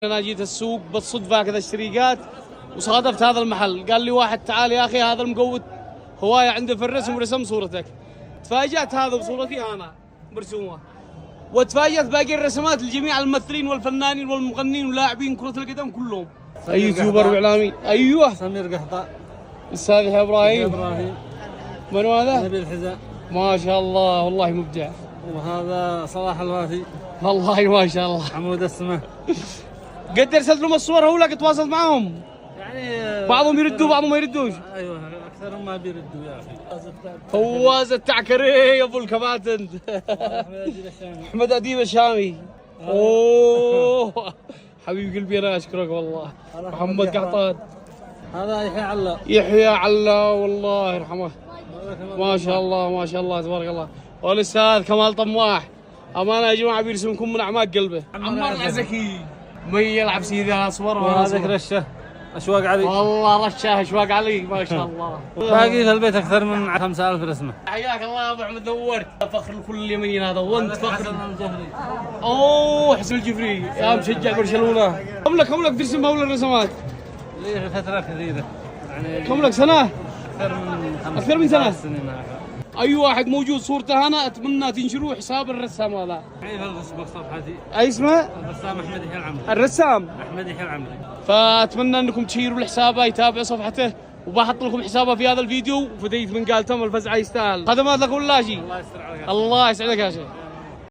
انا جيت السوق بالصدفه كذا اشتريقات وصادفت هذا المحل. قال لي واحد تعال يا اخي هذا المقوت هوايه عنده في الرسم ورسم صورتك. تفاجأت هذا بصورتي انا مرسومه، وتفاجأت باقي الرسمات لجميع الممثلين والفنانين والمغنين ولاعبين كرة القدم كلهم. اي يوتيوبر واعلامي. ايوه سمير قحطاء. استاذ ابراهيم. ابراهيم. من هذا؟ نبيل الحذاء. ما شاء الله والله مبدع. وهذا صلاح الوافي. والله ما شاء الله. حمود السمه. قد ارسلت لهم الصور هو لك تواصلت معهم؟ يعني بعضهم يردوا بعضهم ما يردوش. ايوه اكثرهم ما بيردوا يا اخي. فواز التعكري يا ابو الكباتن. احمد اديب الشامي. اوه حبيب قلبي انا اشكرك والله. محمد قحطان. هذا يحيى علا. يحيى علا والله يرحمه. ما شاء الله ما شاء الله تبارك الله. والاستاذ كمال طماح. امانه يا جماعه بيرسمكم من اعماق قلبه. عمار العزكي من يلعب سيدها صور. وهذاك رشه اشواق علي. والله رشه اشواق علي ما شاء الله. باقي في البيت اكثر من 5000 رسمه. حياك الله يا ابو احمد دورت. فخر الكل اليمين هذا وانت فخر. حسن الجهري. اوه حسن الجفري يا مشجع برشلونه. كم لك ترسم هول الرسمات؟ لي فتره كثيره يعني. كم لك سنه؟ اكثر من سنه. سنين. اي واحد موجود صورته هنا اتمنى تنشروا حساب الرسام هذا. في الفيسبوك صفحتي. اي اسمه؟ الرسام احمد يحيى العمري. الرسام احمد يحيى العمري. فاتمنى انكم تشيروا لحسابه يتابعوا صفحته، وبحط لكم حسابه في هذا الفيديو. وفديت من قال تم الفزعه يستاهل. خدمات لك ولا شيء؟ الله يستر عليك. الله يسعدك يا شيخ.